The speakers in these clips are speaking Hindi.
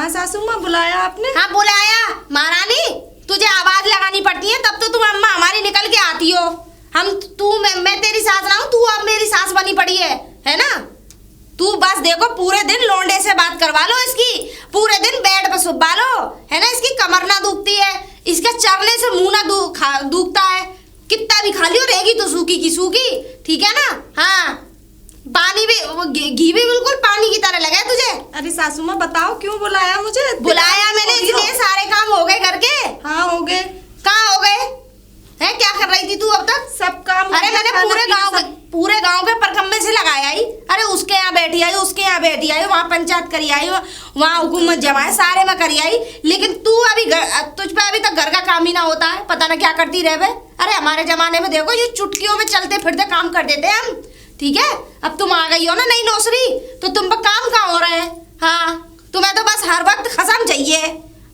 हाँ सासू माँ, बुलाया आपने? हाँ बुलाया। महारानी तुझे आवाज लगानी पड़ती है तब तो तुम अम्मा हमारी निकल के आती हो। मैं तेरी सास ना हूँ, तू अब मेरी सास बनी पड़ी है ना। तू बस देखो पूरे दिन लोंडे से बात करवा लो इसकी, पूरे दिन बेड पे सुबा लो, है ना। इसकी कमर ना दुखती है, इसका चरने से मुंह ना दुखता है। कितना भी खा लियो रहेगी तो सूखी की सूखी, ठीक है ना। हाँ पानी भी, घी भी बिल्कुल पानी की तरह लगा है तुझे। अरे सासू माँ बताओ क्यों बुलाया मुझे? बुलाया मैंने इसलिए, सारे काम हो गए घर के। हाँ हो गए। कहाँ हो गए हैं? क्या कर रही थी तू अब तक? सब काम। अरे मैंने पूरे गांव के परखम्बे से लगाया ही। अरे उसके यहाँ बैठी आई, उसके यहाँ बैठी आई, वहाँ पंचायत करी आई, वहाँ हुकूमत जमाए, सारे में करी आई। लेकिन तू अभी तुझ पे अभी तक घर का काम ही ना होता है, पता ना क्या करती रह बे। अरे हमारे जमाने में देखो ये चुटकियों में चलते फिरते काम कर देते हम, ठीक है। अब तुम आ गई हो ना नई नौसरी, तो तुम पर काम कहाँ हो रहे हैं। हाँ तुम्हें तो बस हर वक्त खसम चाहिए।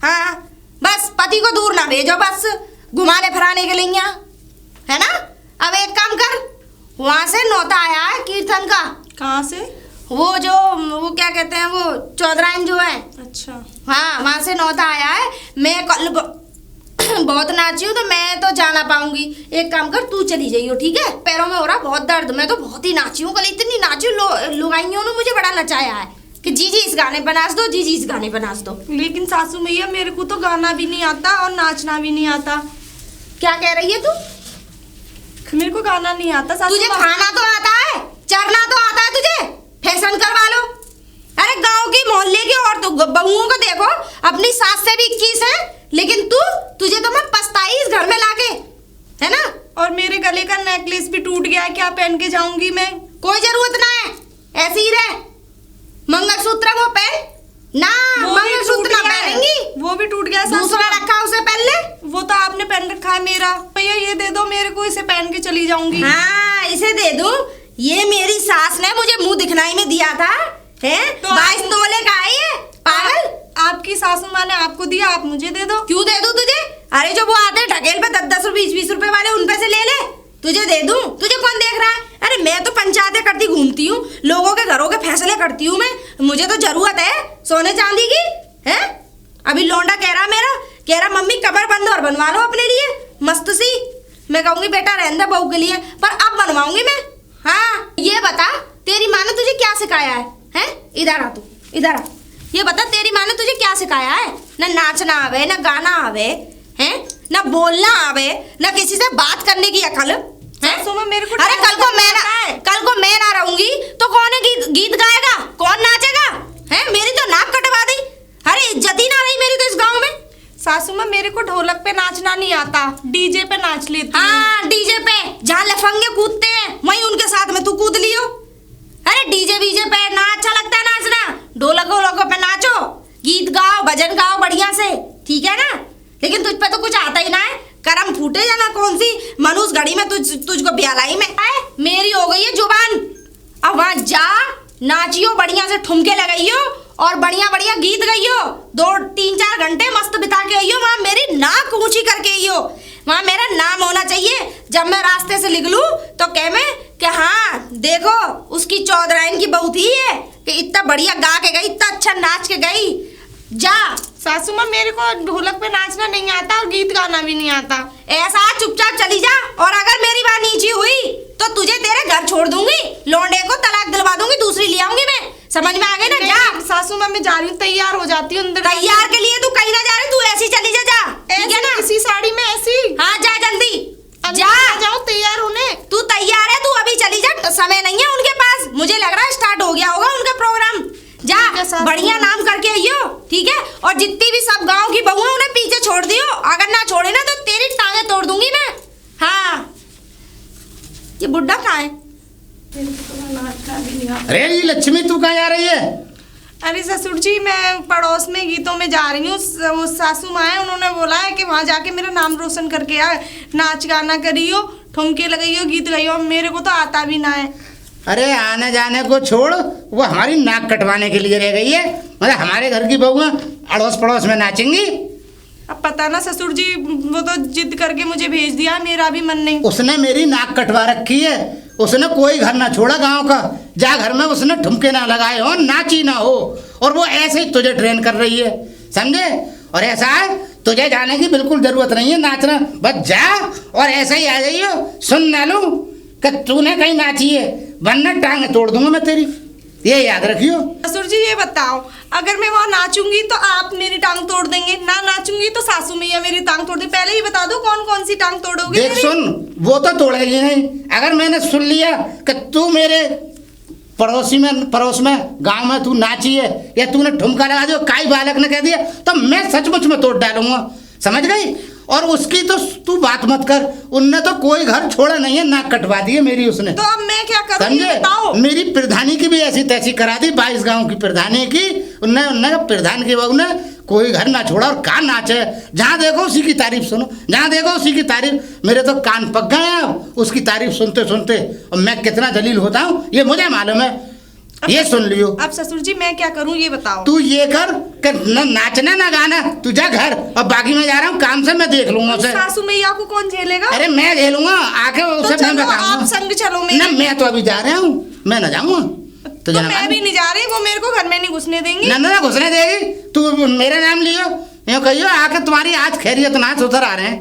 हाँ बस पति को दूर ना भेजो, बस घुमाने फिराने के लिए, है ना। अब एक काम कर, वहां से नौता आया है कीर्तन का। कहाँ से? वो क्या कहते हैं, वो चौधराइन जो है। अच्छा हाँ वहां से नौता आया है। मैं कल बहुत नाची हूँ तो मैं तो जा ना पाऊंगी। एक काम कर तू चली जाइयो, ठीक है। पैरों में हो रहा बहुत दर्द, मैं तो बहुत ही नाची हूँ कल, इतनी नाची हूँ। लुगाइयों ने मुझे बड़ा नचाया है कि जी इस गाने पर नाच दो, जी इस गाने पर नाच दो। लेकिन सासू मैया मेरे को तो गाना भी नहीं आता और नाचना भी नहीं आता। क्या कह रही है तू? मेरे को गाना नहीं आता सासू। तुझे खाना तो आता है, चरना तो आता है तुझे, फैशन करवा लो। अरे गांव की मोहल्ले की और तो बहुओं को देखो, अपनी सास से भी 21 है, लेकिन तुझे तो मैं पछताई इस घर में लाके, है ना। और मेरे गले का नेकलेस भी टूट गया है, क्या पहन के जाऊंगी मैं? कोई जरूरत ना है, ऐसे ही रहे। मंगलसूत्र वो पहन ना, मंगलसूत्र ना पहनेंगी, वो भी टूट गया। दूसरा रखा उसे पहन ले। वो तो आपने पहन रखा है मेरा। भैया ये दे दो मेरे को, इसे पहन के चली जाऊंगी। हाँ इसे दे दूं, ये मेरी सास ने मुझे मुंह दिखनाई में दिया था, है तो 22 तोले का है ये, पागल। आपकी सासू माँ ने आपको दिया, आप मुझे दे दो। क्यों दे दूं तुझे? अरे जो वो आते ढकेल पे 10-10 रुपए 20-20 रुपए वाले, उन पे से ले ले, तुझे दे दूं। तुझे कौन देख रहा है? अरे मैं तो पंचायतें करती घूमती हूँ, लोगों के घरों के फैसले करती हूँ मैं। मुझे तो जरूरत है सोने चांदी की, है। अभी लौंडा कह रहा मम्मी कबर बंद और बनवा लो अपने लिए मस्त सी। मैं कहूंगी बेटा रहने दे बहू के लिए, पर अब बनवाऊंगी मैं। हाँ ये बता तेरी माँ ने तुझे क्या सिखाया है? इधर आ, तू इधर आ। ये बता तेरी माँ ने तुझे क्या सिखाया है? ना नाचना आवे, ना गाना आवे, है ना बोलना आवे, ना किसी से बात करने की अकल है। मेरे को अरे कल को मैं ना रहूंगी तो कौन है गीत गाएगा, कौन नाचेगा, है। मेरी तो नाक कटवा दी। अरे इज्जत ही ना रही मेरी तो इस गांव में। सासू माँ मेरे को ढोलक पे नाचना नहीं आता, डीजे पे नाच लेती हूँ। हाँ डीजे पे जहाँ लफंगे कूदते हैं वहीं उनके साथ में तू कूद लियो। अरे डीजे वीजे पे ना अच्छा लगता है नाचना, ढोलकों पे नाचो, गीत गाओ, भजन गाओ बढ़िया से, ठीक है ना। लेकिन तुझ पे तो कुछ आता ही ना है, करम फूटे या ना कौन सी मनुष्य घड़ी में तुझको ब्यालाई में आए। मेरी हो गई है जुबान, अब वहां जा नाचियो, बढ़िया से ठुमके लगाइयो और बढ़िया बढ़िया गीत गाइयो, 2-3-4 घंटे मस्त बिता के आइयो। वहां मेरी नाक ऊंची करके आइयो, वहां मेरा नाम होना चाहिए। जब मैं रास्ते से निकलूं तो कह मैं कि हाँ देखो उसकी चौधराइन की बहू थी ये, कि इतना बढ़िया गा के गई, इतना अच्छा नाच के गई। जा सासू माँ मेरे को ढोलक पे नाचना नहीं आता और गीत गाना भी नहीं आता। ऐसा चुपचाप चली जा, और अगर मेरी बात नीची हुई तो तुझे तेरे घर छोड़ दूंगी, लौंडे को तलाक दिलवा दूंगी, दूसरी ले आऊंगी मैं। समझ में आ गई ना? जा सासू माँ मैं जा रही हूँ, तैयार हो जाती हूँ। अंदर तैयार के लिए तू कहीं ना जा रही, तू ऐसी चली जा, ठीक है ना। इसी साड़ी में ऐसी। हाँ जा जल्दी जा, जाओ तैयार होने। तू तैयार है, तू अभी चली जा, समय नहीं है उनके पास। मुझे लग रहा है स्टार्ट हो गया होगा उनका प्रोग्राम। जा बढ़िया नाम करके आइयो, ठीक है। और जितनी भी सब गांव की बहू उन्हें पीछे छोड़ दियो, अगर ना छोड़े ना तो तेरी टांगे तोड़ दूंगी मैं। हाँ ये बुड्ढा कहाँ है? अरे ये लक्ष्मी तू कहाँ जा रही है? अरे ससुर जी मैं पड़ोस में गीतों में जा रही हूँ। वो सासू माँ है, उन्होंने बोला है कि वहाँ जाके मेरा नाम रोशन करके आ, नाच गाना करियो, ठुमके लगाइयो, गीत गाइयो। मेरे को तो आता भी ना है। अरे आने जाने को छोड़, वो हमारी नाक कटवाने के लिए रह गई है। मतलब हमारे घर की बहुएं अड़ोस पड़ोस में नाचेंगी। अब पता ना ससुर जी, वो तो जिद करके मुझे भेज दिया, मेरा भी मन नहीं। उसने मेरी नाक कटवा रखी है, उसने कोई घर ना छोड़ा गांव का, जा घर में उसने ठुमके ना लगाए हो, नाची ना हो, और वो ऐसे ही तुझे ट्रेन कर रही है, समझे? और ऐसा है तुझे जाने की बिल्कुल जरूरत नहीं है नाचना, बस जा और ऐसे ही आ जाइयो। सुन ना लूं कि तूने कहीं नाची है, वरना टांग तोड़ दूंगा मैं तेरी, ये याद रखियो। ससुर जी ये बताओ, अगर मैं वहाँ नाचूंगी तो आप मेरी टांग तोड़ देंगे, ना नाचूंगी तो सासू मैया मेरी टांग तोड़ देंगे। पहले ही बता दो कौन कौन सी टांग तोड़ोगे देख मेरी? सुन, वो तो तोड़ेगी नहीं। अगर मैंने सुन लिया कि तू मेरे पड़ोस में गांव में तू नाची है या तूने ठुमका लगा दिया, काई बालक ने कह दिया, तो मैं सचमुच में तोड़ डालूंगा, समझ गई? और उसकी तो तू बात मत कर, उनने तो कोई घर छोड़ा नहीं है, नाक कटवा दी है मेरी उसने। तो अब मैं क्या करूँ ये समझे? बताओ। मेरी प्रधानी की भी ऐसी तैसी करा दी, 22 गांव की प्रधानी की, उनने प्रधान की बहू ने कोई घर ना छोड़ा, और कहाँ नाचे, जहाँ देखो उसी की तारीफ सुनो, जहाँ देखो उसी की तारीफ। मेरे तो कान पक गए हैं उसकी तारीफ सुनते सुनते, और मैं कितना जलील होता हूँ ये मुझे मालूम है, ये सुन लियो। अब ससुर जी मैं क्या करूँ ये बताओ। तू ये कर कि न नाचना ना गाना, तू जा घर, और बाकी मैं जा रहा हूँ काम से, मैं देख लूंगा उसे। सासू मैया को कौन झेलेगा? अरे मैं झेलूंगा, आके उसे मैं बताऊंगा। आप संग चलो मेरे। ना मैं तो अभी जा रहा हूँ, मैं ना जाऊंगा तो मैं भी नहीं जा रही, वो मेरे को घर में नहीं घुसने देंगी। ना घुसने देगी, तू मेरा नाम लियो, यूँ कहियो आके तुम्हारी आज खैरियत ना सुधर आ रहे हैं,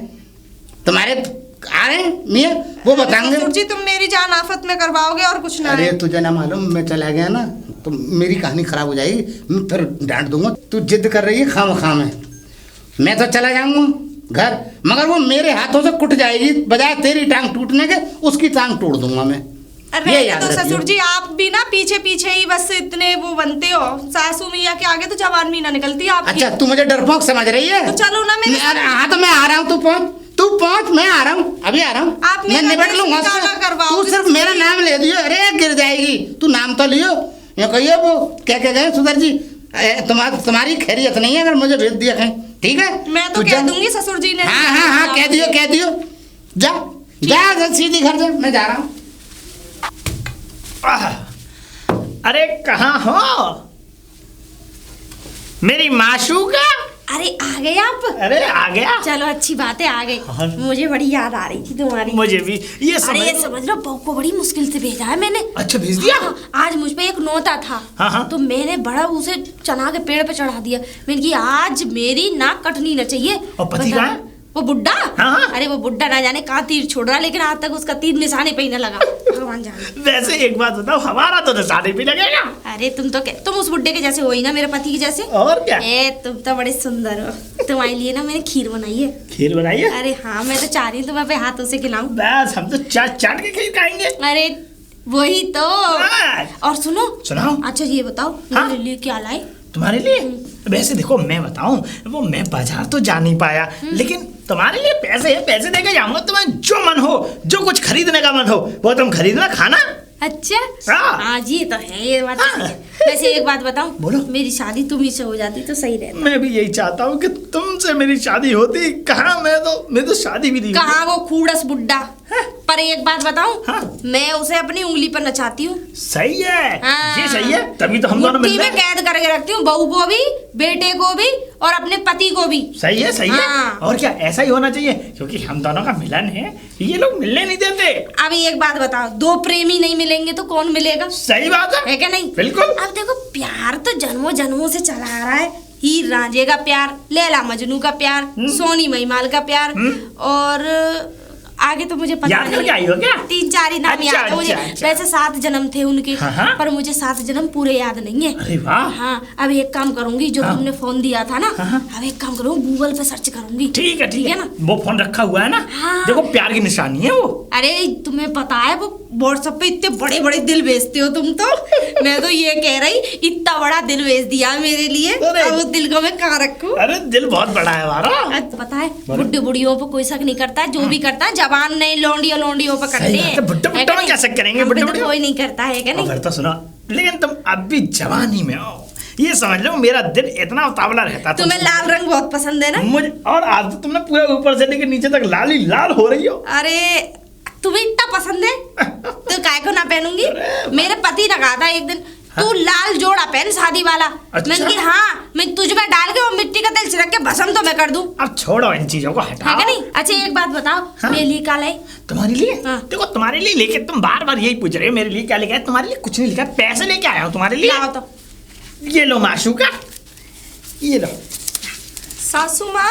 तुम्हारे आ रहे हैं मियाँ, वो बताएंगे। ससुर जी तुम मेरी जान आफत में करवाओगे और कुछ ना। अरे तुझे ना मालूम, मैं चला गया ना तो मेरी कहानी खराब हो जाएगी, मैं फिर डांट दूंगा। तू जिद कर रही है खाम में, मैं तो चला जाऊंगा घर, मगर वो मेरे हाथों से कुट जाएगी, बजाय तेरी टांग टूटने के उसकी टांग तोड़ दूंगा मैं। अरे तो ससुर जी आप भी ना पीछे पीछे ही बस इतने वो बनते हो, सासू मैया के आगे तो जवान भी ना निकलती आप। अच्छा तू मुझे डरपोक समझ रही है? तो चलो ना मेरे साथ। हाँ तो मैं आ रहा हूँ, तू पहुंच, मैं आ रहा हूँ, अभी आ रहा हूँ, आप मैं निपट लूंगा उसको। तू सिर्फ मेरा नाम ले दियो, अरे गिर जाएगी, तू नाम तो लियो। ये कहिए वो क्या गए सुधर जी, तुम्हारी खैरियत नहीं है अगर मुझे भेज दिया कहीं, ठीक है? मैं तो कह दूंगी ससुर जी ने। हाँ कह दियो, जा सीधी घर जा, मैं जा रहा हूँ। अरे कहाँ हो मेरी माशूका? अरे आ गए आप? अरे आ गया, चलो अच्छी बात है, आ गए। मुझे बड़ी याद आ रही थी तुम्हारी। मुझे भी ये समझ लो, बहू को बड़ी मुश्किल से भेजा है मैंने। अच्छा भेज दिया? हाँ, आज मुझ पे एक नौता था। हाँ। तो मैंने बड़ा उसे चना के पेड़ पे चढ़ा दिया। मैंने की आज मेरी नाक कटनी न चाहिए। और पति कहाँ है? वो बुड्ढा? हाँ। अरे वो बुड्ढा ना जाने कहाँ तीर छोड़ रहा, लेकिन आज तक उसका तीर निशाने पे ही न लगा, भगवान जाने। वैसे एक बात बताओ, हमारा तो निशाने भी लगेगा। अरे तुम उस बुड्ढे के जैसे हो ही ना, मेरे पति के जैसे। और क्या? तुम तो बड़े सुंदर हो। तुम्हारे लिए ना मैंने खीर बनाई है। खीर बनाई है? अरे हाँ, मैं तो चाह रही हूँ तुम्हें अपने हाथों से खिलाऊं। बस हम तो चाट के खीर खाएंगे। अरे वही तो। बस। और सुनाओ। अच्छा ये बताओ, हाँ? मेरे लिए क्या लाए? तुम्हारे लिए? वैसे देखो मैं बताऊं, वो मैं बाजार तो जा नहीं पाया, लेकिन तुम्हारे लिए पैसे है, पैसे देके जाऊंगा। तुम्हें जो मन हो, जो कुछ खरीदने का मन हो वो तुम खरीदना, खाना। अच्छा हाँ ये तो है, ये बात तो है। वैसे एक बात बताऊं, बोलो। मेरी शादी तुम ही से हो जाती तो सही रहता। मैं भी यही चाहता हूँ कि तुमसे मेरी शादी होती। कहाँ, मैं तो शादी भी नहीं। कहाँ वो खूड़स बुड्ढा। पर एक बात बताऊं, हाँ। मैं उसे अपनी उंगली पर नचाती हूँ। सही है। हाँ। ये सही है, तभी तो हम दोनों मुट्ठी मिल में कैद करके रखती हूँ, बहू को भी, बेटे को भी, और अपने पति को भी। सही है, सही हाँ। है। और क्या, ऐसा ही होना चाहिए, क्योंकि हम दोनों का मिलन है, ये लोग मिलने नहीं देते। अभी एक बात बताओ, दो प्रेमी नहीं मिलेंगे तो कौन मिलेगा? सही बात है क्या नहीं? बिल्कुल। अब देखो, प्यार तो जन्मों जन्मों से चला आ रहा है। हीर रांझे का प्यार, लैला मजनू का प्यार, सोनी महिमाल का प्यार, और आगे तो मुझे पता याद नहीं। करके आई हो क्या? 3-4 ही नाम अच्छा, याद है मुझे। अच्छा। वैसे 7 जन्म थे उनके। हाँ। पर मुझे 7 जन्म पूरे याद नहीं है। अरे वाह। हाँ, अब एक काम करूंगी, जो हाँ। तुमने फोन दिया था ना, हाँ। अब एक काम करूंगी, गूगल पे सर्च करूंगी। ठीक है ना? वो फोन रखा हुआ है ना। हाँ। देखो प्यार की निशानी है वो। अरे तुम्हें पता है, वो व्हाट्सएप पे इतने बड़े बड़े दिल भेजते हो तुम तो। मैं तो ये कह रही, इतना बड़ा दिल भेज दिया मेरे लिए। अरे। अब उस दिल को मैं कहाँ रखूं? अरे दिल बहुत बड़ा है हमारा। पता है, बुड्ढे बुढ़ियों पर कोई शक नहीं करता है, जो भी करता है जवान नहीं लौंडियों पर करते हैं। बुड्ढे बुड्ढे में क्या शक करेंगे? हम पे बुड्ढे तो बुड्ढे कोई नहीं करता है, क्या नहीं? अगर तो सुनो, लेकिन तुम अब भी जवानी में हो, ये समझ लो मेरा दिल इतना उतावला रहता। तुम्हें लाल रंग बहुत पसंद है ना? मुझे, और आज तो तुमने पूरे ऊपर से लेकर नीचे तक लाल ही लाल हो रही हो। अरे तुम्हें इतना पसंद है तो काय को ना पहनूंगी? मेरे पति ने कहा था एक दिन तू लाल जोड़ा पहन शादी वाला। अच्छा? मैंने कहा हाँ, मैं तुझ में डाल के वो मिट्टी का तेल छिड़क के भस्म तो मैं कर दूं। अब छोड़ो इन चीजों को, है हटाओ। कि नहीं? अच्छा एक बात बताओ, हाँ? मेरे लिए क्या लाए? तुम्हारे लिए? हाँ। देखो तुम्हारे लिए लेके तुम बार बार यही पूछ रहे हो मेरे लिए क्या लेके आए। तुम्हारे लिए कुछ नहीं लिखा, पैसे लेके आया हूँ तुम्हारे लिए। लाओ तो। ये लो माशूका, ये लो। सासू माँ,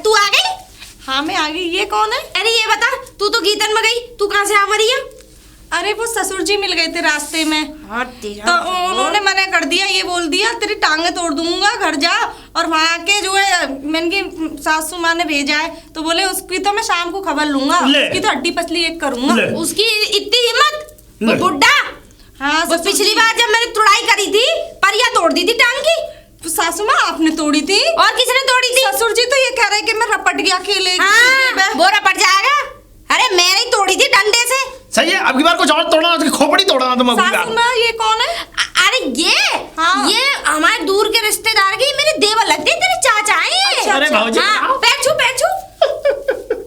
तू आ गई? हाँ मैं आ गई। ये कौन है? अरे ये बता, तू तो गीतन में गई, तू कहाँ से आ मरी है? अरे वो ससुर जी मिल गए थे रास्ते में, तो उन्होंने मना कर दिया, ये बोल दिया तेरी टांगे तोड़ दूंगा, घर जा। और वहाँ के जो है मैंने की सासू माँ ने भेजा है, तो बोले उसकी तो मैं शाम को खबर लूंगा, उसकी तो हड्डी पसली एक करूंगा। उसकी इतनी हिम्मत? वो बुड्ढा, हाँ वो पिछली बार जब मैंने तुड़ाई करी थी परिया तोड़ दी थी टांग की। सासू माँ आपने तोड़ी थी? और किसने तोड़ी थी? ससुर जी तो ये कह रहे कि मैं रपट गया खेले। हाँ, वो रपट जाएगा। अरे मैंने ही तोड़ी थी डंडे से। सही है, अब की बार कुछ और तोड़ना, उसकी खोपड़ी तोड़ना तुम। सासू माँ ये कौन है? अरे ये हाँ। ये हमारे दूर के रिश्तेदार की मेरे देवर लगते हैं, तेरे चाचा हैं। अच्छा, अरे भाऊजी, हाँ, पैर छू पैर छू।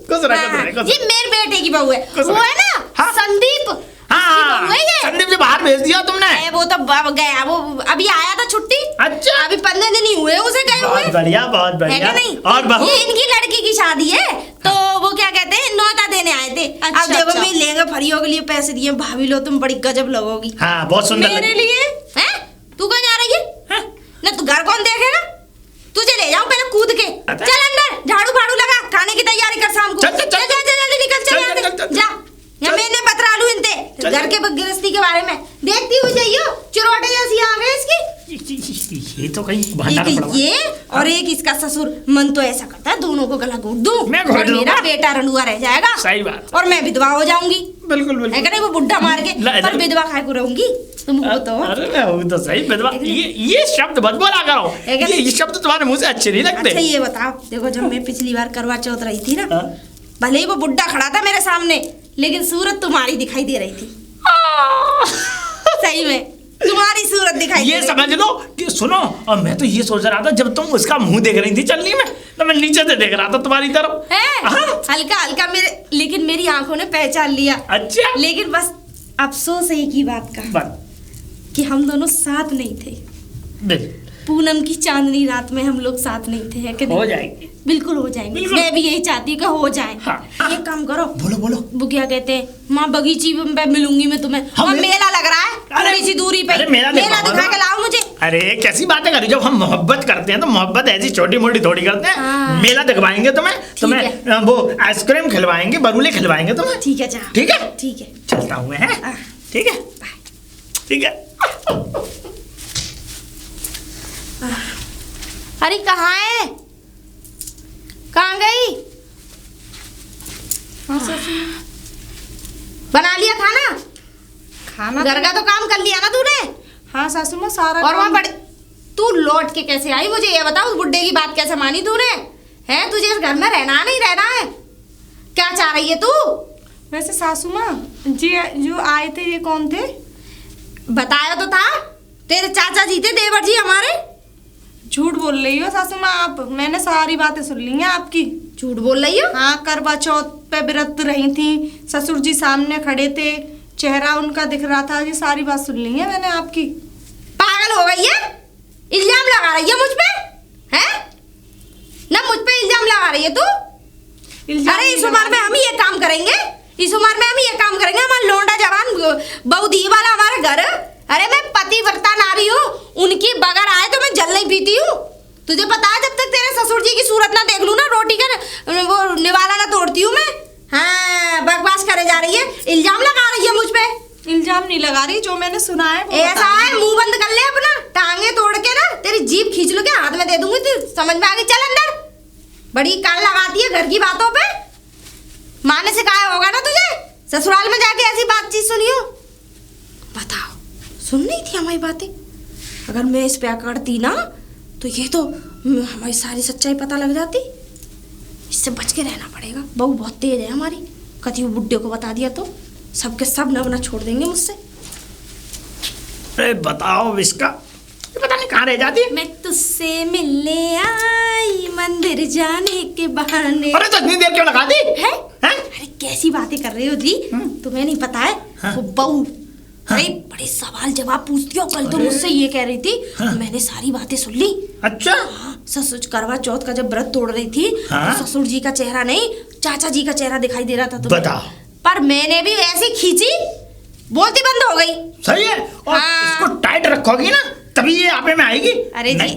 कुछ रहा, ये मेरे बेटे की बहू है, कुछ वो है ना हाँ। संदीप। हाँ, उसकी बहू है ये। संदीप से बाहर भेज दिया तुमने? वो तो गया, वो अभी आया था छुट्टी। अच्छा, अभी 15 दिन ही हुए उसे गए हुए। बहुत बढ़िया, बहुत है बढ़िया। कि नहीं? और बहू? ये इनकी लड़की की शादी है, तो वो क्या कहते हैं न्योता देने आए थे। अच्छा, अब देखो अच्छा। मैं लहंगा फरियों के लिए पैसे दिए, भाभी लो तुम बड़ी गजब लगोगी। हाँ, बहुत सुंदर मेरे लगी। लिए? हैं? तू कहाँ जा रही है? हैं? ना तू घर कौन देखेगा? तुझे ले जाऊं पहले कूद के। अच्छा। चल अंदर, झाड़ू फाड़ू लगा, खाने की तैयारी कर शाम को। चल, चल, चल। जा जल्दी निकल, चल, चल चल, चल, जा। या चल। मैंने बतरालू इनते चल, घर चल। के गृहस्थी के बारे में देखती हुई जाइयो, चिरोटे जैसी आ गई इसकी। ये तो कहीं भंडारा एक पड़ा हुआ। ये और एक इसका ससुर। मन तो ऐसा करता है दोनों को गला घोट दूं मैं घोट और दूंगा। मेरा बेटा रंडुआ रह जाएगा। सही बात। और मैं विधवा हो जाऊंगी। बिल्कुल है बिल्कुल। कि नहीं? वो बुढ़ा मार के ला, पर विधवा खाए को रहूंगी। तुम हो तो अरे मैं हूँ तो सही विधवा। ये शब्द मत बोला करो, है कि ये शब्द तुम्हारे मुंह से अच्छे नहीं लगते। अच्छा ये बताओ, देखो जब मैं पिछली बार करवा चौथ रही थी ना, हाँ? भले ही वो बुड्ढा खड़ा था मेरे सामने, लेकिन सूरत तुम्हारी दिखाई दे रही थी। सही में तुम्हारी सूरत दिखाई दे ये रही समझ लो कि सुनो, और मैं तो ये सोच रहा था जब तुम उसका मुंह देख रही थी चलनी में, तो मैं नीचे से देख रहा था तुम्हारी तरफ। है। हाँ? हल्का हल्का मेरे, लेकिन मेरी आंखों ने पहचान लिया। अच्छा, लेकिन बस अफसोस है की बात का बस कि हम दोनों साथ नहीं थे। देख, पूनम की चांदनी रात में हम लोग साथ नहीं थे, है कि नहीं? हो जाएगी। बिल्कुल हो जाएंगे। बिल्कुल। मैं भी यही चाहती हूँ कि हो जाए। हाँ। एक काम करो, बोलो बोलो। वो क्या कहते हैं, माँ बगीची में मिलूंगी मैं तुम्हें। हाँ, वहाँ मैं- मेला लग रहा है अरे- थोड़ी सी दूरी पे। अरे मेला दिखा दिखाओ के ना। लाओ मुझे। अरे कैसी बातें करी, जब हम मोहब्बत करते हैं तो मोहब्बत ऐसी छोटी मोटी थोड़ी करते हैं। हाँ। मेला दिखवाएंगे तुम्हें वो आइसक्रीम खिलवाएंगे, बरूले खिलवाएंगे तुम्हें। ठीक है जा। ठीक है, ठीक है। चलता हुए हैं। हाँ। ठीक है, ठीक है। अरे कहाँ है? कहाँ गई? बना लिया खाना? खाना घर का तो काम कर लिया ना तूने? हाँ सासू माँ सारा और वहाँ काम- बड़े, तू लौट के कैसे आई? मुझे ये बताओ, उस बुड्ढे की बात कैसे मानी तूने? है तुझे इस घर में रहना नहीं रहना है? क्या चाह रही है तू? वैसे सासू माँ जी जो आए थे ये कौन थे? बताया तो था, तेरे चाचा जी थे, देवर जी हमारे। झूठ बोल रही हो सासू माँ आप, मैंने सारी बातें सुन ली हैं आपकी। झूठ बोल रही हो? हाँ करवा चौथ पे व्रत रही थी, ससुर जी सामने खड़े थे, चेहरा उनका दिख रहा था, ये सारी बात सुन ली है मैंने आपकी। पागल हो गई है? इल्जाम लगा रही है मुझ पे? हैं? ना मुझ पे इल्जाम लगा रही है तू? इल्जाम अरे इस नहीं उम्र लगा में हम ही ये काम करेंगे, इस उम्र में हम ही ये काम करेंगे। हमारा लोंडा जवान बहु दी वाला हमारा घर। अरे मैं पतिव्रता नारी हूँ, उनकी बगैर आए तो मैं जल नहीं पीती हूँ। तुझे पता है जब तक तेरे ससुर जी की सूरत ना देख लूँ ना, रोटी का वो निवाला ना तोड़ती हूँ मैं। हाँ बकवास करे जा रही है, इल्जाम लगा रही है मुझ पे। इल्जाम नहीं लगा रही, जो मैंने सुना है वो ऐसा बता है, रही मुंह बंद कर ले अपना, टांगे तोड़ के ना तेरी जीभ खींच लो के हाथ में दे दूंगी, तू समझ में आ गई? चल अंदर, बड़ी कान लगाती है घर की बातों पे। माँ ने सिखाया होगा ना तुझे, ससुराल में जाके ऐसी बातचीत सुनी हो? बताओ, सुन नहीं थी हमारी बातें? अगर मैं इस पे अकड़ती ना तो ये तो हमारी सारी सच्चाई पता लग जाती। इससे बच के रहना पड़ेगा, बहू बहुत तेज है हमारी। कभी वो बुड्ढे को बता दिया तो सबके सब न बना छोड़ देंगे मुझसे। अरे बताओ इसका, पता नहीं कहाँ रह जाती है। मैं तुझसे मिलने आई मंदिर जाने के बहाने। अरे तो इतनी देर क्यों लगा दी है? हैं? अरे कैसी बातें कर रहे हो जी, तुम्हें नहीं पता है? हाँ। वो बहू अरे बड़े सवाल जवाब पूछती हो। कल तो मुझसे ये कह रही थी, मैंने सारी बातें सुन ली। अच्छा ससुर करवा चौथ का जब व्रत तोड़ रही थी तो ससुर जी का चेहरा नहीं, चाचा जी का चेहरा दिखाई दे रहा था तुम्हें। बताओ। पर मैंने भी ऐसी खींची, बोलती बंद हो गई। सही है। और इसको टाइट रखोगी ना तभी ये आपे में आएगी। अरे जी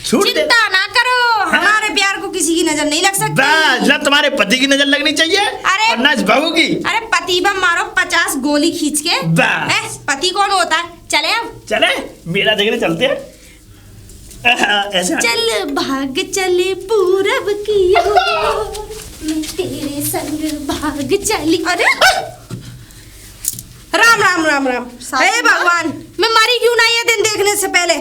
छूट दे। चिंता ना करो, हमारे प्यार को किसी की नजर नहीं लग सकती। बस ना तुम्हारे पति की नजर लगनी चाहिए अरे और ना इस बहू की। अरे पति बम मारो 50 गोली खींच के। बस। पति कौन होता है? चले अब चले मेरा देखने चलते हैं। ऐसे चल भाग चले पूरब की ओर, मैं तेरे संग भाग चली। अरे राम राम राम राम। हे भगवान, मैं मरी क्यों ना ये दिन देखने से पहले।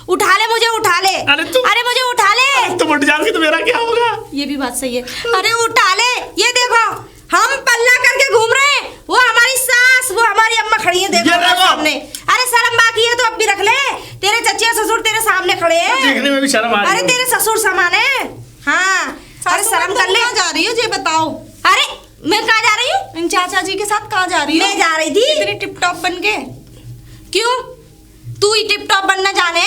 उठा ले मुझे, उठा ले। अरे मुझे उठा ले। तुम उठ जाओगी तो मेरा क्या होगा? ये भी बात सही है। अरे उठा ले। ये देखो हम पल्ला करके घूम रहे हैं, वो हमारी सास, वो हमारी अम्मा खड़ी है, देखो सामने। अरे शर्म बाकी है तो अब भी रख ले। तेरे चच्चे ससुर तेरे सामने खड़े हैं, देखने में भी शर्म आ रही है। अरे तेरे ससुर समान है। हाँ अरे शर्म कर ले। कहाँ जा रही हो ये बताओ? अरे मैं कहाँ जा रही हूँ? इन चाचा जी के साथ कहाँ जा रही हो? मैं जा रही थी। इतनी टिप टॉप बन के। क्यों? तू ही टिप टॉप बनना जाने।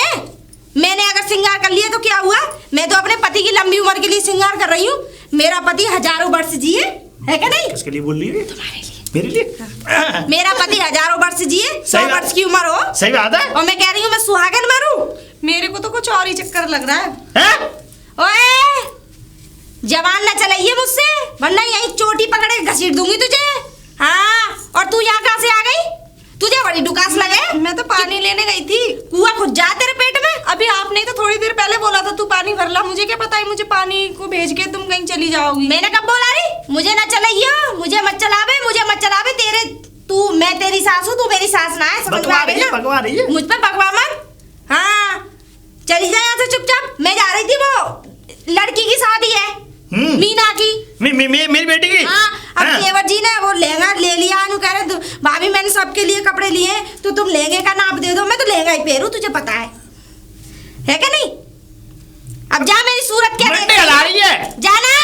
मैंने अगर श्रृंगार कर लिया तो क्या हुआ? मैं तो अपने पति की लंबी उम्र के लिए श्रृंगार कर रही हूँ। मेरा पति हजारों वर्ष जिए, है क्या नहीं? किसके लिए बोल रही है? तुम्हारे लिए। मेरे लिए? मेरा पति हजारों वर्ष जिए, 100 वर्ष की उम्र हो। सही बात है। और मैं कह रही हूँ मैं सुहागन मरूं। मेरे को तो कुछ और ही चक्कर लग रहा है। हैं? ओए जवान ना चलाइए मुझसे, वरना यही चोटी पकड़े घसीट दूंगी तुझे। हाँ और तू यहाँ कहाँ से आ गई? तुझे बड़ी डुकास लगे। मैं तो पानी लेने गई थी। कुआं खुद जा तेरे पेट में। अभी आपने तो थोड़ी देर पहले बोला था तू पानी भर ला। मुझे क्या पता है मुझे पानी को भेज के तुम कहीं चली जाओगी। मैंने कब बोला रे? मुझे ना चलाइयो, मुझे मत चलावे, मुझे मत चलावे। तेरे तू, मैं तेरी सास हूँ, तू मेरी सास ना है। समझ में आ गई ना? भगवा रही है। मुझ पे भगवा मत। हाँ चली जा यहाँ से चुपचाप। मैं जा रही थी, वो लड़की की शादी है मीना की। मेरी बेटी की। हाँ अब केवट जी ने वो लहंगा ले लिया। अनु कह रहे भाभी मैंने सबके लिए कपड़े लिए तो तुम लहंगे का नाप दे दो। मैं तो लहंगा ही पहनूं, तुझे पता है क्या नहीं? अब जा, मेरी सूरत क्या देख रही है? जाना,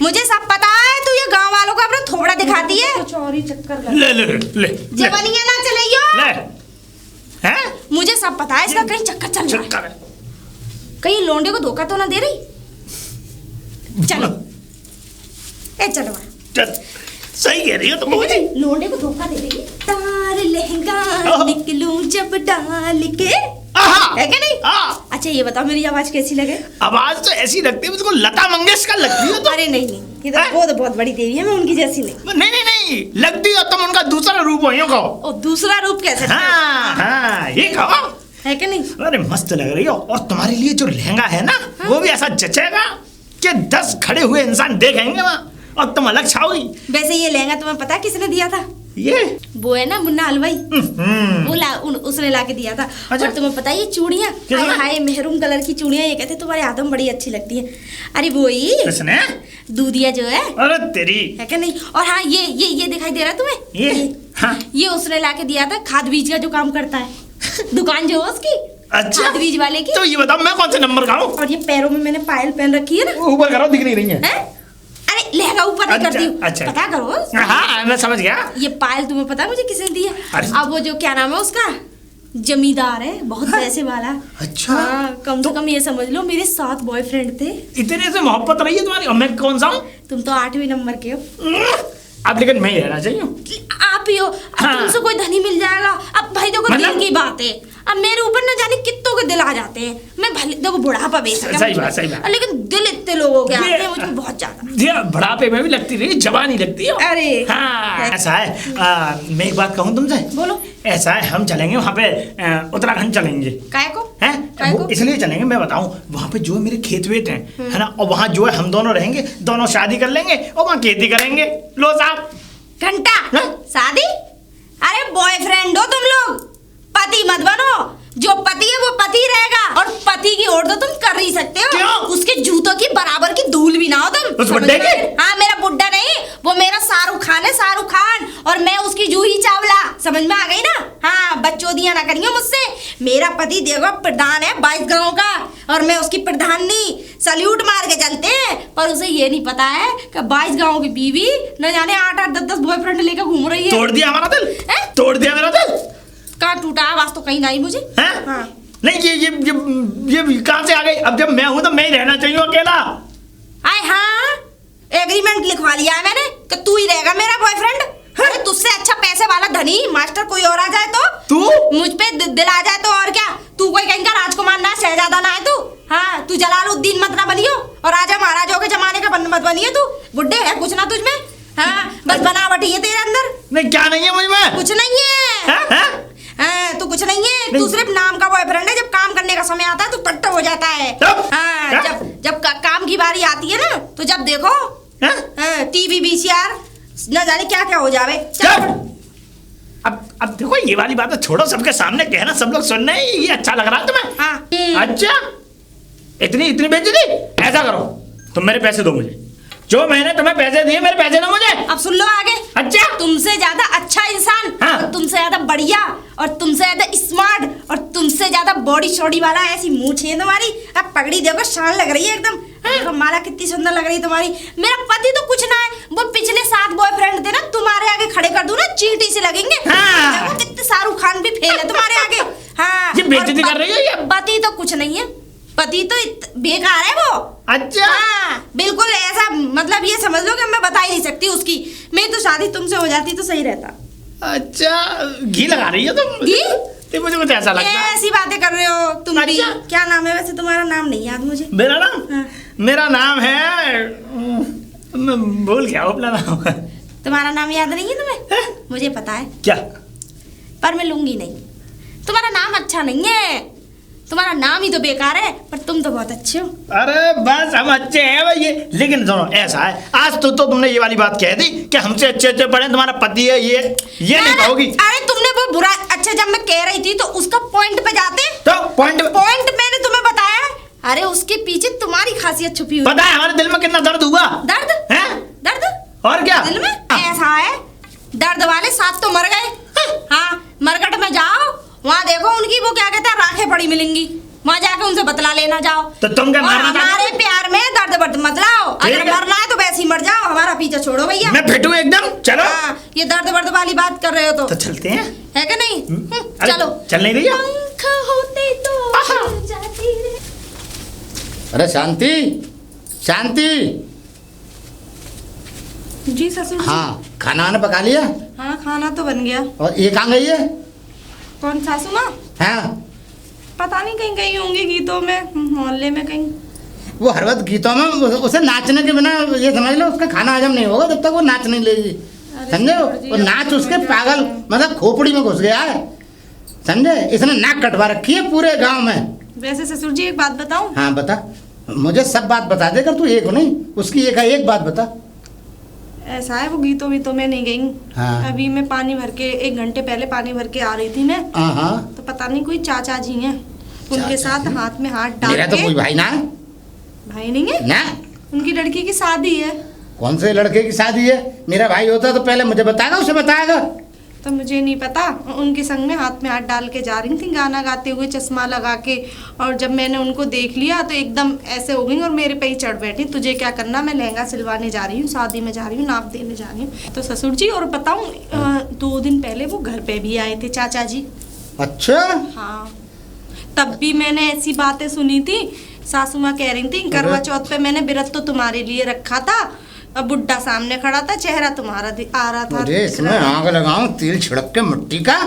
मुझे सब पता है। तू ये गांव वालों को अपना थोबड़ा दिखाती है। कुछ और ही चक्कर लग ले जवानियां ना चलाइयो। हैं? मुझे सब पता है, इसका कहीं चक्कर चल रहा है। कहीं लोंडे को धोखा तो ना दे रही। चलो ए चलो चल, सही कह रही हो तुम मुझे। लोंडे को धोखा दे रही है। तार लहंगा निकलूं जब डाल के, है क्या नहीं? अच्छा ये बताओ मेरी आवाज कैसी लगे? आवाज तो ऐसी लगती है मुझको लता मंगेशकर लगती है तो। अरे नहीं नहीं, ये तो वो तो बहुत बड़ी देवी है, मैं उनकी जैसी नहीं। नहीं लगती हो तुम उनका दूसरा रूप हो। यूं कहो। और दूसरा रूप कैसे? हाँ ये कहो, है क्या नहीं? अरे मस्त लग रही हो। और तुम्हारे लिए जो लहंगा है ना वो भी ऐसा जचेगा कि 10 खड़े हुए इंसान देखेंगे वहाँ और तुम अलग छाओगी। वैसे ये लहंगा तुम्हें पता है किसने दिया था? ये वो है ना मुन्ना हलवाई, वो उसने ला के दिया था। अच्छा। और तुम्हें पता है ये चूड़ियाँ, हाय मेहरून कलर की चूड़ियाँ, ये कहते तुम्हारे हाथों में बड़ी अच्छी लगती है। अरे वो ही किसने? दूधिया जो है। अरे तेरी, है क्या नहीं? और हाँ ये दिखाई दे रहा है तुम्हें? ये उसने ला के दिया था, खाद बीज का जो काम करता है दुकान जो है उसकी। अच्छा खाद बीज वाले की। तो ये बताओ मैं कौन से नंबर का हूँ? और ये पैरों में मैंने पायल पहन रखी है ना। ऊपर करो, दिख नहीं रही है। अरे लहंगा ऊपर नहीं करती हूँ। अच्छा। पता करो। हाँ मैं समझ गया। ये पायल तुम्हें पता है मुझे किसने दी है? अब वो जो क्या नाम है उसका, जमींदार है, बहुत पैसे वाला। अच्छा। हाँ, कम से कम ये समझ लो मेरे 7 बॉयफ्रेंड थे। इतने से मोहब्बत रही है तुम्हारी। और मैं कौन सा हूँ? तुम तो 8वें नंबर के हो। अब लेकिन मैं ही रहना चाहिए। आप ही हो। अब तुमसे कोई धनी मिल जाएगा। अब भाई देखो दिल की बात है। अब मेरे ऊपर न जाने कितनों के दिल आ जाते हैं। मैं भले देखो बुढ़ापा बेशक है, सही बात। लेकिन दिल इतने लोगों के आते हैं मुझे बहुत ज्यादा। बुढ़ापे में भी लगती रही, जवानी लगती है। अरे हाँ ऐसा है। मैं एक बात कहूँ तुमसे? बोलो। ऐसा है, हम चलेंगे वहाँ पे उत्तराखंड चलेंगे। काय को? हैं? इसलिए चलेंगे, मैं बताऊँ वहाँ पे जो है मेरे खेत वेत हैं, है ना। और वहाँ जो है हम दोनों रहेंगे, दोनों शादी कर लेंगे और वहाँ खेती करेंगे। लो साहब घंटा शादी। अरे बॉयफ्रेंड हो तुम लोग, पति मत बनो। जो पति है वो पति रहेगा। और पति की ओर तो तुम कर ही सकते हो। क्यों? उसके जूतों की बराबर की धूल भी ना हो तुम। उस बुड्ढे की? हाँ मेरा बुड्ढा नहीं, वो मेरा शाहरुख खान है, शाहरुख खान। और मैं उसकी जूही चावला। समझ में आ गई ना? हाँ बच्चोदियां ना करिए मुझसे। मेरा पति देखो प्रधान है 22 गाँव का, और मैं उसकी प्रधानी। सल्यूट मार के चलते हैं। पर उसे ये नहीं पता है कि 22 गाँव की बीवी न जाने 8-8, 10-10 बॉयफ्रेंड लेकर घूम रही है। तोड़ दिया हमारा दिल। तोड़ दिया मेरा दिल। कहाँ टूटा? आवाज तो कहीं नहीं मुझे। हैं? हाँ। नहीं ये कहाँ से आ गई? अब जब मैं हूं तो मैं ही रहना चाहिए अकेला। आए हाँ, एग्रीमेंट लिखवा लिया है मैंने कि तू ही रहेगा मेरा बॉयफ्रेंड। अरे तुझसे अच्छा पैसे वाला धनी मास्टर कोई और आ जाए तो, तू मुझ पे दिल आ जाए तो और क्या? तू कोई कहीं का राजकुमार ना, शहजादा ना है तू। हाँ, तू जलालुद्दीन मत ना बनियो और राजा महाराजाओं के जमाने का मत बनिए तू। बुड्ढे है कुछ ना तुझ में। हाँ, बस बनावट ही है तेरे अंदर। नहीं, क्या नहीं है मुझ में? कुछ नहीं है। हाँ, तू कुछ नहीं है। तू सिर्फ नाम का बॉयफ्रेंड है। जब काम करने का समय आता है तो पट्टा हो जाता है। हाँ, जब काम की बारी आती है ना तो जब देखो टीवी VCR न जाने क्या क्या हो जावे। अब देखो ये वाली बात छोड़ो, सबके सामने कहना, सब लोग सुन रहे हैं, ये अच्छा लग रहा है तुम्हें? हाँ। अच्छा, इतनी बेइज्जती? ऐसा करो, तुम मेरे पैसे दो मुझे। जो मैंने तुम्हें पैसे दिए मेरे पैसे दो मुझे। अब सुन लो आगे। अच्छा, तुमसे ज्यादा अच्छा इंसान, हाँ। और तुमसे ज्यादा बढ़िया, और तुमसे ज्यादा स्मार्ट, और तुमसे ज्यादा बॉडी शॉडी वाला, ऐसी मूंछ है तुम्हारी। अब पगड़ी देखो, शान लग रही है एकदम। देखो माला कितनी सुंदर लग रही है तुम्हारी। मेरा पति तो कुछ ना है, वो पिछले 7 बॉयफ्रेंड थे ना, तुम्हारे आगे खड़े कर दूं ना, चींटी से लगेंगे। हाँ। देखो कितने शाहरुख खान भी फेल है तुम्हारे आगे। हाँ, ये बेइज्जती कर रही है ये। पति तो कुछ नहीं है, पति तो बेकार है वो। अच्छा। हाँ, बिल्कुल ऐसा, मतलब ये समझ लो कि मैं बता ही नहीं सकती उसकी। मेरी तो शादी तुमसे हो जाती तो सही रहता। अच्छा, घी लगा रही है तुम? घी? तो मुझे कुछ ऐसा लगता है। ऐसी बातें कर रहे हो तुम भी। अच्छा। क्या नाम है वैसे तुम्हारा? नाम नहीं याद मुझे। मेरा नाम? हाँ। मेरा नाम है, मैं भूल गया अपना नाम। तुम्हारा नाम याद नहीं है तुम्हें? मुझे पता है। क्या? पर मैं लूंगी नहीं। तुम्हारा नाम अच्छा नहीं है, तुम्हारा नाम ही तो बेकार है, पर तुम तो बहुत अच्छे हो। अरे बस हम अच्छे हैं भाई ये, लेकिन सुनो ऐसा है, आज तो तुमने ये वाली बात कह दी कि हमसे अच्छे पढ़े, तुम्हारा पति है ये नहीं कहोगी। अरे तुमने वो बुरा, अच्छा जब मैं कह रही थी तो उसका पॉइंट पे जाते तो पॉइंट मैंने तुम्हें बताया। अरे उसके पीछे तुम्हारी खासियत छुपी हुई। पता है हमारे दिल में कितना दर्द हुआ? दर्द है? दर्द और क्या दिल में? ऐसा है, दर्द वाले 7 तो मर गए। हाँ, मरकट में जाओ, वहाँ देखो उनकी वो क्या कहते हैं राखें पड़ी मिलेंगी, वहाँ जाके उनसे बतला लेना जाओ। तो तुम क्या मारना? हमारे प्यार में दर्द वर्द मत लाओ। अगर मरना है तो वैसे ही मर जाओ, हमारा पीछा छोड़ो भैया। मैं फिट हूँ एकदम। चलो। हाँ, ये दर्द वर्द वाली बात कर रहे हो तो चलते हैं, है कि नहीं? चलो। चल नहीं रही हो? पंख होते तो जाती रे। अरे शांति, शांति। जी ससुर जी। हाँ, खाना वाना पका लिया? हाँ, खाना तो बन गया। और ये कहाँ गई है? कौन, सासू माँ? हाँ, पता नहीं कहीं गई होंगी गीतों में, मोहल्ले में कहीं। वो हर वक्त गीतों में उसे नाचने के बिना ये समझ लो उसका खाना हजम नहीं होगा जब तक वो नाच नहीं लेगी। समझे? वो नाच उसके पागल मतलब खोपड़ी में घुस गया है। समझे? इसने नाक कटवा रखी है पूरे गांव में। वैसे ससुर जी एक बात बताऊं? हाँ बता, मुझे सब बात बता दे कर, तू एक हो नहीं, उसकी एक बात बता। ऐसा है, वो गीतों में नहीं गई। हाँ। अभी मैं पानी भर के 1 घंटे पहले पानी भर के आ रही थी मैं। हाँ, तो पता नहीं कोई चाचा जी हैं, उनके साथ हाथ में हाथ डाल मेरा तो के। कोई भाई ना है। भाई नहीं है ना? उनकी लड़की की शादी है। कौन से लड़के की शादी है? मेरा भाई होता तो पहले मुझे बताएगा, उसे बताएगा। तो मुझे नहीं पता। उनके संग में हाथ में हाथ डाल के जा रही थी गाना गाते हुए, चश्मा लगा के। और जब मैंने उनको देख लिया तो एकदम ऐसे हो गई और मेरे पे ही चढ़ बैठी, तुझे क्या करना, मैं लहंगा सिलवाने जा रही हूँ, शादी में जा रही हूँ, नाप देने जा रही हूँ। तो ससुर जी और बताऊँ, 2 दिन पहले वो घर पे भी आए थे चाचा जी। अच्छा। हाँ, तब भी मैंने ऐसी बातें सुनी थी। सासू माँ कह रही थी करवा चौथ पे मैंने व्रत तो तुम्हारे लिए रखा था, अब बुड्ढा सामने खड़ा था, चेहरा तुम्हारा आ रहा था। अरे इसमें आग लगाऊं तेल छिड़क के मिट्टी का,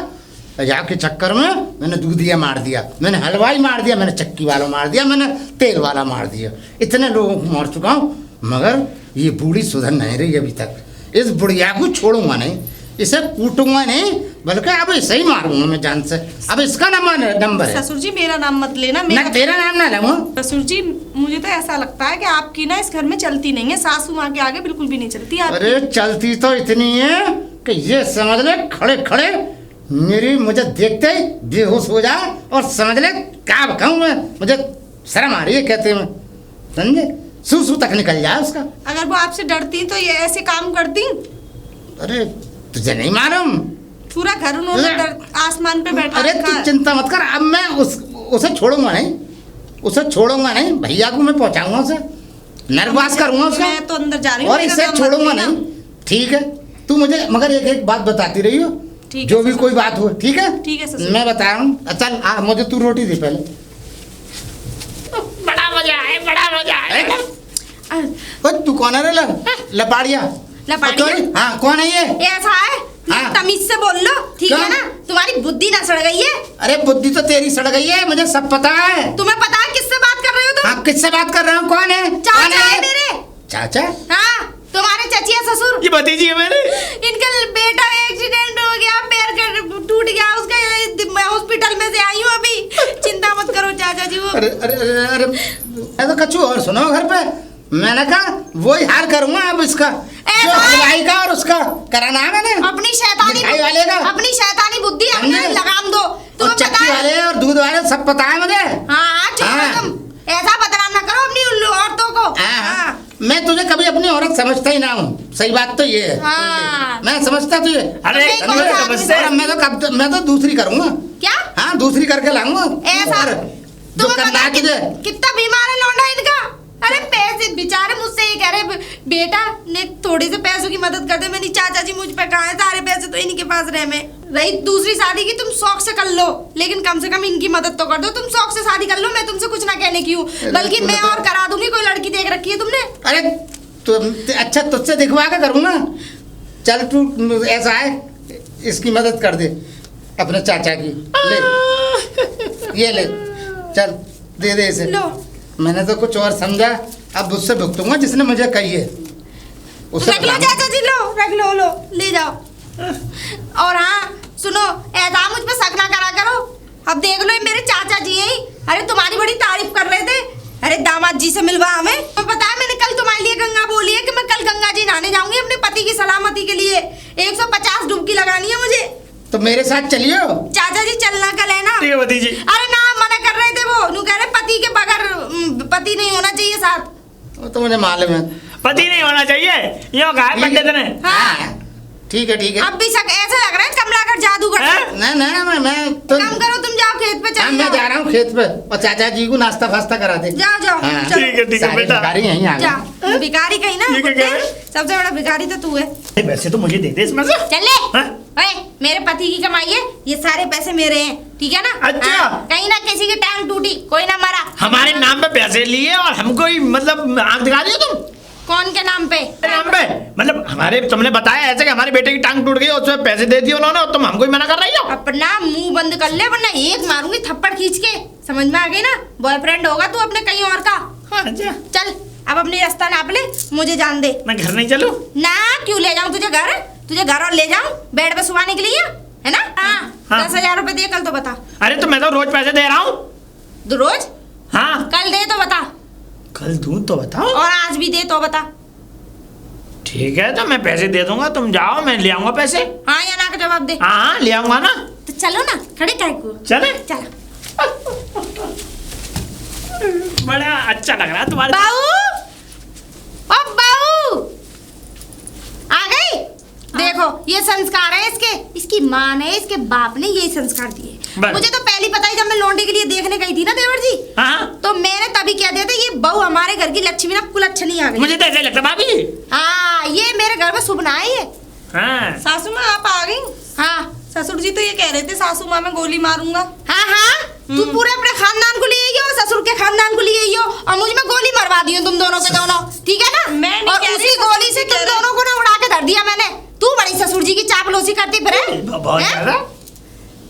मजाक के चक्कर में मैंने दूधिया मार दिया, मैंने हलवाई मार दिया, मैंने चक्की वाला मार दिया, मैंने तेल वाला मार दिया, इतने लोगों को मार चुका हूँ, मगर ये बूढ़ी सुधर नहीं रही अभी तक। इस बुढ़िया को छोड़ूंगा नहीं, इसे कूटूंगा नहीं, बल्कि अब इसे ही मारूंगा मैं जान से। अब इसका नंबर है। ससुर जी मेरा नाम मत लेना। ना तेरा नाम ना लूंगा। ससुर जी मुझे तो ऐसा लगता है कि आपकी ना इस घर में चलती नहीं है, सासू माँ के आगे बिल्कुल भी नहीं चलती आपकी। अरे चलती तो इतनी है कि ये समझ ले खड़े खड़े मेरी मुझे देखते ही बेहोश हो जा और समझ ले क्या बताऊं मैं, मुझे शर्म आ रही है कहते में, समझे? सू तक निकल जाए उसका। अगर वो आपसे डरती तो ये ऐसे काम करती? अरे तुझे नहीं मालूम, पूरा घर उन्होंने आसमान पे बैठा अरे रखा तू है। चिंता मत कर, अब मैं उसे छोड़ूंगा नहीं, उसे छोड़ूंगा नहीं, भैया को मैं पहुंचाऊंगा उसे, नरवास करूंगा उसका, मैं तो अंदर जा रही हूँ और इसे छोड़ूंगा नहीं। ठीक है, तू मुझे मगर एक बात बताती रही हो ठीक जो है भी ससुर। कोई बात हो, ठीक है? ठीक है ससुर। मैं बता रहा हूँ। चल मुझे तू रोटी दे पहले। बड़ा मजा आए, बड़ा मजा आए। तू कौन है रे लपाड़िया? लपाड़िया? हाँ, कौन है ये? ऐसा है, हाँ। तमीज से बोल लो, ठीक क्या? है ना? तुम्हारी बुद्धि ना सड़ गई है? अरे बुद्धि तो तेरी सड़ गई है, मुझे सब पता है। तुम्हें पता है किससे बात कर रहे हो तुम? हाँ, किससे बात कर रहा हूँ? कौन है? कौन चाचा है ये? मेरे। चाचा? हाँ, तुम्हारे चचिया ससुर। ये भतीजी है मेरी। इनका बेटा एक्सीडेंट हो गया, पैर का टूट गया उसका, मैं हॉस्पिटल में से आई हूँ अभी। चिंता मत करो चाचा जी। वो अरे अरे अरे अरे, मैं तो कछु और सुनो घर पे। मैंने कहा वही हाल करूंगा अब इसका, जो हलवाई का और उसका कराना है मैंने। अपनी शैतानी मिठाई वाले का, अपनी शैतानी बुद्धि अपने समझे? लगाम दो। और तुम्हें पता चक्की है? वाले और दूध वाले सब पता है मुझे। हाँ, चुप हाँ। रहो तुम। ऐसा बदनाम ना करो अपनी उन औरतों को। हाँ, मैं तुझे कभी अपनी औरत समझता ही ना हूँ। सही बात तो ये है। हाँ। मैं समझता तुझे। अरे नहीं, कौन सा आदमी समझते और मैं तो दूसरी करूंगा। क्या? हाँ, दूसरी करके लाऊंगा। ऐसा? और जो तुम्हें करना पता है तुझे। कितना बीमार है लौंडा इनका। अरे पैसे बेचारे मुझसे ये कह रहे, बेटा ने थोड़े से पैसों की मदद कर दे। मैंने चाचा जी मुझ पे कहा है, सारे पैसे तो इन्हीं के पास रहे। में रही दूसरी शादी की, तुम शौक से कर लो, लेकिन कम से कम इनकी मदद तो कर दो। तुम शौक से शादी कर लो, मैं तुमसे कुछ ना कहने की हूँ, बल्कि मैं और करा दूंगी। कोई लड़की देख रखी है तुमने? अरे अच्छा, तुझसे दिखवा के करूंगा। चल तू ऐसा है, इसकी मदद कर दे अपने चाचा की। ले ये ले, चल दे दे इसे। लो। मैंने तो कुछ और समझा, अब उससे भुगतूंगा जिसने मुझे कही है। उससे रख लो चाचा जी, लो रख लो, लो ले जाओ। और हाँ सुनो, ऐसा मुझ पे शक ना करा करो। अब देख लो, ये मेरे चाचा जी हैं। अरे तुम्हारी बड़ी तारीफ कर रहे थे। अरे दामाद जी से मिलवा हमें। तुम्हें पता है मैंने कल तुम्हारे लिए गंगा बोली है कि मैं कल गंगा जी नहाने जाऊंगी अपने पति की सलामती के लिए। 150 डुबकी लगानी है मुझे। तो मेरे साथ चलियो। चाचा जी चलना कल है ना? ठीक है भतीजी। अरे ना, मना कर रहे थे वो। नु कह रहे पति के बगैर पति नहीं होना चाहिए साथ। वो तो मुझे मालूम है। पति नहीं होना चाहिए, यो कहा है पंडित ने। हाँ। ठीक है ठीक है। अब भी शक ऐसा लग रहा है कमलाकर जादूगर। हैं? नहीं, मैं तो काम करो, तुम जाओ खेत पे, हाँ, चल मैं जा रहा हूँ खेत पे, और चाचा जी को नाश्ता फास्ता करा दे। जाओ जाओ, हाँ। चलो। ठीक है सारे बेटा। भिखारी यहीं आ गए। जाओ, भिखारी कहीं ना ये क्या कह रहे हैं? सबसे बड़ा भिखारी तो तू है। वैसे तो मुझे दे दे इसमें से। चल ले। हाँ? ओए, मेरे पति की कमाई है, ये सारे पैसे मेरे हैं, ठीक है ना? अच्छा। हाँ, कहीं ना किसी की टांग टूटी, कोई ना मरा। हमारे नाम पे पैसे लिए और हमको ही मतलब आंख दिखा रही हो तुम? कौन के नाम पे? मेरे नाम पे मतलब हमारे, तुमने बताया ऐसे कि हमारे बेटे की टांग टूट गई और उसमें पैसे दे दिए उन्होंने, और तुम हमको ही मना कर रही हो? अपना मुंह बंद कर ले, वरना एक मारूंगी थप्पड़ खींच के। समझ में आ गई ना? बॉयफ्रेंड होगा तू अपने कहीं और का। हाँ, अच्छा। चल अब अपनी रास्ता नाप ले, मुझे जान दे। मैं घर नहीं चलूं? ना, क्यों ले जाऊं तुझे घर? तुझे घर और ले जाऊं बेड पे सुवाने के लिए, है ना? हाँ। हाँ। 10,000 रुपए दे कल तो बता। अरे तो मैं तो रोज पैसे दे रहा हूँ। रोज? हाँ, कल दे तो बता, कल दूं तो बताओ। और आज भी दे तो बता। ठीक है, तो मैं पैसे दे दूंगा, तुम जाओ, मैं ले आऊंगा पैसे। हाँ या ना का जवाब दे। हाँ, ले आऊंगा ना। तो चलो ना, खड़े काहे को? चले। चलो। बड़ा अच्छा लग रहा है तुम्हारे। बाऊ, ओ बाऊ, आ गई? देखो ये संस्कार है इसके, इसकी माँ ने, इसके बाप ने यही संस्कार दिए। बस। मुझे तो पहली पता ही, जब मैं लौंडे के लिए देखने गई थी ना देवर जी, हाँ, तो मैंने तभी कह दिया था ये बहू हमारे घर की लक्ष्मी ना कुलच्छनी आ गई। मुझे तो ऐसा ही लगता भाभी। हाँ, ये मेरे घर में सुपना है ये। हाँ, सासू माँ आप आ गई? हाँ ससुर जी तो ये कह रहे थे सासू माँ मैं गोली मारूंगा। हाँ हाँ, तू पूरे अपने खानदान को लिए आई हो, ससुर के खानदान को लिए आई हो, और मुझ में गोली मरवा दी हो तुम दोनों के दोनों, ठीक है ना? मैं नहीं और कह रही, उसी ससुर गोली जी से कह तुम रहे। दोनों को ना उड़ा के धर दिया मैंने। तू बड़ी ससुर जी की चापलूसी करती फिर है? बहुत हैं? ज्यादा।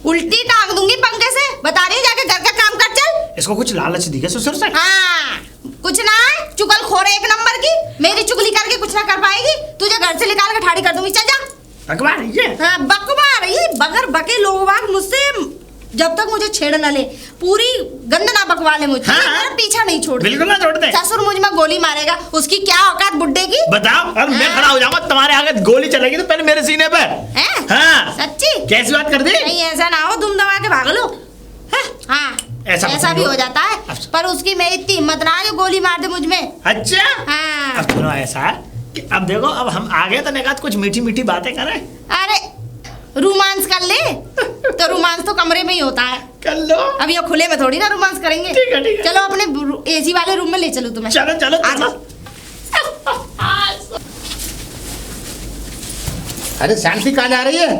उल्टी टांग दूंगी पंखे से, बता रही हूँ, जाके घर का काम कर चल। इसको कुछ लालच दिखा ससुर से। हाँ, कुछ ना है, चुगल खोर एक नंबर की, मेरी चुगली करके कुछ ना कर पाएगी। तुझे घर से निकाल के ठाड़ी कर दूंगी, चल जा। भगवान ये हाँ, बकवार, ये बगर बके लोग बाग मुझसे जब तक मुझे छेड़ न ले, पूरी गंद ना बकवा ले मुझे। हाँ, मेरा पीछा नहीं छोड़ते। बिल्कुल ना छोड़ दे। ससुर मुझ में गोली मारेगा, उसकी क्या औकात बुड्ढे की? बताओ, और मैं हाँ। खड़ा हो जाऊंगा तुम्हारे आगे, गोली चलेगी तो पहले मेरे सीने पे। हैं? हाँ, सच्ची? कैसी बात कर दी? नहीं ऐसा ना हो, तुम दबा के भाग लो। हैं? हाँ, ऐसा ऐसा मत भी करो। हो जाता है, अच्छा। पर उसकी मेरी इतनी हिम्मत ना है जो गोली मार दे मुझ में। अच्छा, हाँ। अब सुनो, ऐसा है कि अब देखो, अब हम आगे तो निकात कुछ मीठी मीठी बातें करें। अरे रोमांस कर ले, तो रोमांस तो कमरे में ही होता है। कर लो। अब ये खुले में थोड़ी ना रोमांस करेंगे। ठीक है, ठीक है। चलो अपने एसी वाले रूम में ले चलो तुम्हें। चलो चलो आ चलो। अरे शांति कहाँ जा रही है?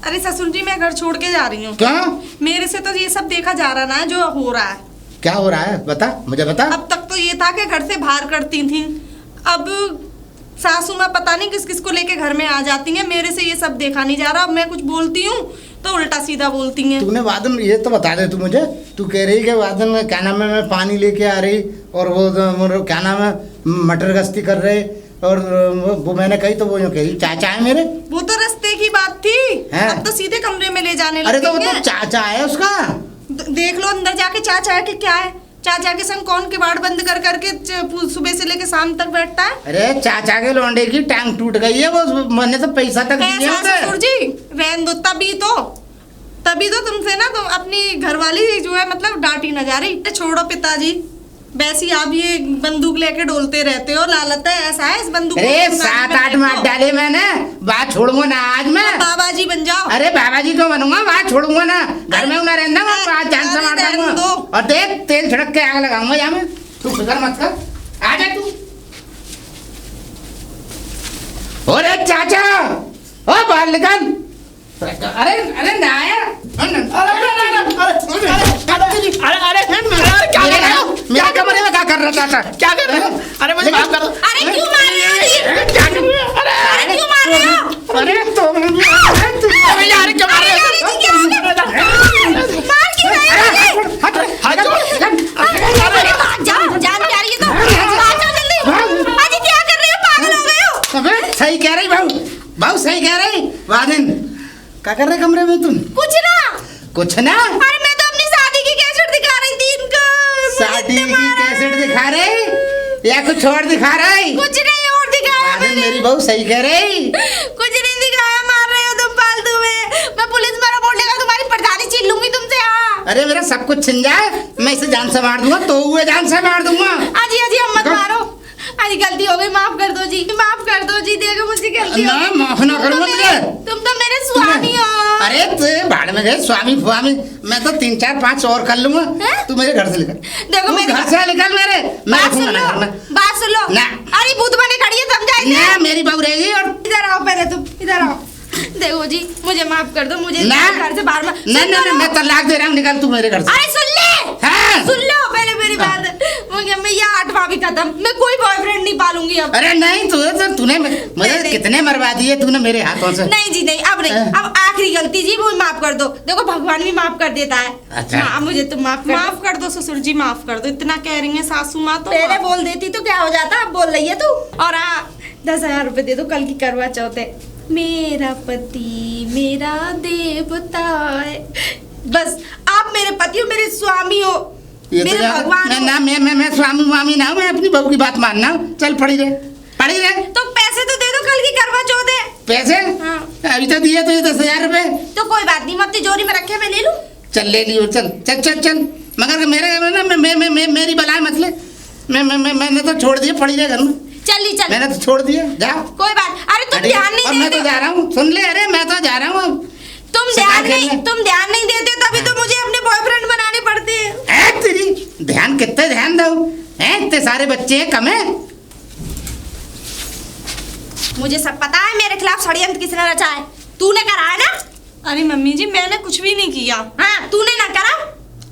अरे ससुर जी मैं घर छोड़ के जा रही हूँ। क्यों? मेरे से तो ये सब देखा जा रहा ना जो हो रहा है। क्या हो रहा है बता, मुझे बता। अब तक तो ये था कि घर से बाहर करती थी, अब सासू माँ पता नहीं किस किस को लेके घर में आ जाती हैं। मेरे से ये सब देखा नहीं जा रहा। अब मैं कुछ बोलती हूँ तो उल्टा सीधा बोलती हैं। तूने वादन ये तो बता दे तू मुझे, तू कह रही कि वादन में क्या नाम है मैं पानी लेके आ रही और वो क्या नाम है मटर गश्ती कर रहे और वो मैंने कही तो वो यूँ कही चाचा है मेरे। वो तो रास्ते की बात थी, हैं? अब तो सीधे कमरे में ले जाने अरे तो वो लगी तो हैं। चाचा है उसका। देख लो अंदर जाके चाचा है कि क्या है। चाचा के संग कौन किवाड़ बंद कर करके सुबह से लेके शाम तक बैठता है। अरे चाचा के लौंडे की टांग टूट गई है, वो मैंने तो पैसा तक दिया ऐसा ससुर जी रहन दो। तभी तो तुमसे ना तुम अपनी घरवाली जो है मतलब डांटी न जा रही। छोड़ो पिताजी, वैसे आप ये बंदूक लेके डोलते रहते हो, लालत है ऐसा है इस बंदूक। अरे 7-8 मार डाले मैंने, बात छोड़ूंगा ना आज मैं। बाबा जी बन जाओ। अरे बाबा जी क्यों बनूंगा, बात छोड़ूंगा ना, घर में ना रहना, बात जान से मार दूंगा और देख तेल छिड़क के आग लगाऊंगा यहाँ में। तू फिक्र मत कर, आ जा तू। अरे चाचा ओ बाहर निकल। अरे अरे ना आया। मेरे कमरे में क्या कर रहा था? क्या कर रहे हो? अरे मुझे माफ कर दो। अरे क्यों मार रहे हो जी? अरे क्यों मार रहे हो? अरे तो अरे यार क्या मार रहे हो? मार क्यों रहे हो मुझे? अरे भाग जाओ, जान पे आ रही है तो भाग जाओ जल्दी। अजी क्या कर रहे हो, पागल हो गए हो? अबे सही कह रही बहू, बहू सही कह रही। वादिन क्या कर रहे कमरे में तुम? कुछ ना। कुछ ना? अरे मैं तो अपनी शादी की कैसेट दिखा रही थी इनको। शादी की कैसेट दिखा रही या कुछ और दिखा रही? कुछ नहीं और दिखाया वादिन मैंने। मेरी बहू सही कह रही। कुछ नहीं दिखाया, मार रहे हो तुम फालतू में। मैं पुलिस में रिपोर्ट लेकर तुम्हारी पड़ताली छीन लूंगी तुमसे। हाँ अरे मेरा सब कुछ छिन जाए मैं इसे जान से मार दूंगा, तो हुए जान से मार दूंगा। अजी हम मत मारो। अजी गलती हो गई, माफ कर दो जी, माफ कर दो जी। देखो मुझसे गलती हो ना गई। माफ ना करूंगा तुझे। तुम तो मेरे स्वामी हो। अरे तू भाड़ में गए स्वामी फुआमी, मैं तो 3-4-5 और कर लूंगा। हैं? तू मेरे घर से निकल, देखो तू मेरी घर से निकल मेरे, मैं बात सुन रखूंगा लो, ना घर में। बात सुन लो। ना। अरे भूत बने खड़ी है, समझा इसे? ना मेरी बहू रहेगी और इधर आओ पहले, तुम इधर आओ। देखो जी मुझे माफ कर दो, मुझे ना घर से बाहर मत। ना ना मैं तलाक दे रहा हूँ, निकल तू मेरे घर से। अरे सुन ले, हाँ। सुन लो पहले मेरी बात। मुझे मैं ये 8वां भी खत्म, मैं कोई बॉयफ्रेंड नहीं पालूंगी अब। अरे नहीं तूने मुझे नहीं। कितने मरवा दिए तूने मेरे हाथों से। नहीं जी नहीं, अब नहीं, अब आखिरी गलती जी, मुझे माफ कर दो। देखो भगवान भी माफ कर देता है। अच्छा। हाँ, मुझे तुम माफ कर दो ससुर जी, माफ कर दो। इतना कह रही है सासू माँ तो पहले माफ- बोल देती तो क्या हो जाता, अब बोल रही है तू। और हाँ 10,000 रुपए दे दो, कल की करवा चौथ है। मेरा पति मेरा देवता है, बस आप मेरे पति हो, मेरे स्वामी हो, ये तो मेरे यार, भगवान हो। मैं स्वामी वामी ना हूँ, मैं अपनी बहू की बात मानना हूँ। चल पड़ी रहे। तो पैसे तो दे दो, कल की करवा चौथ है। पैसे हाँ। अभी तो दिए तुझे 10,000 रुपए। तो कोई बात नहीं, मत तिजोरी में रखे, मैं ले लूं। चल ले लियो, चल चल चल चल। मगर मेरे ना मेरी बलाए मत ले। मैंने तो छोड़ दिए पड़ी रहे घर में, चल मैंने तो छोड़ दिए। जाओ कोई बात। अरे तुम अरे, ध्यान नहीं और मैं तो देते, जा रहा हूँ, सुन ले। अरे मैं तो जा रहा हूँ अब। तुम ध्यान नहीं देते, तभी तो मुझे अपने बॉयफ्रेंड बनाने पड़ते हैं। ए तेरी ध्यान कितने ध्यान दो हैं, इतने सारे बच्चे हैं कम है। मुझे सब पता है मेरे खिलाफ षड्यंत्र किसने रचा है। तूने करा है ना? अरे मम्मी जी मैंने कुछ भी नहीं किया। हाँ तूने ना करा,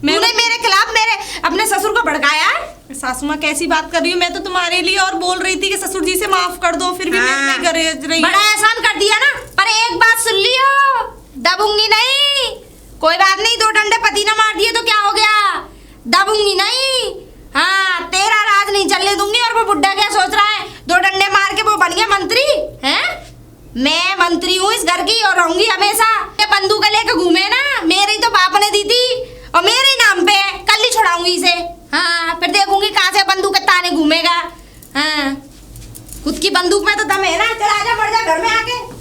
तूने मेरे खिलाफ मेरे अपने ससुर को भड़काया है। सासू माँ कैसी बात कर रही हो, मैं तो तुम्हारे लिए और बोल रही थी कि ससुर जी से माफ कर दो, फिर भी मैं नहीं कर रही। बड़ा एहसान कर दिया ना, पर एक बात सुन लियो, दबूंगी नहीं। कोई बात नहीं, 2 डंडे पति ने मार दिए तो क्या हो गया, दबूंगी नहीं। हाँ तेरा राज नहीं चलने दूंगी। और वो बुड्ढा क्या सोच रहा है, 2 डंडे मार के वो बन गया मंत्री है। मैं मंत्री हूँ इस घर की और रहूंगी हमेशा। ये बंदूक लेके घूमे ना, मेरे ही तो बाप ने दी थी और मेरे ही नाम पे है। कल ही छुड़ाऊंगी इसे। हाँ फिर देखूंगी कहाँ से बंदूक ताने घूमेगा। हाँ खुद की बंदूक में तो दम है ना। चल आजा, बढ़ जा घर में आके।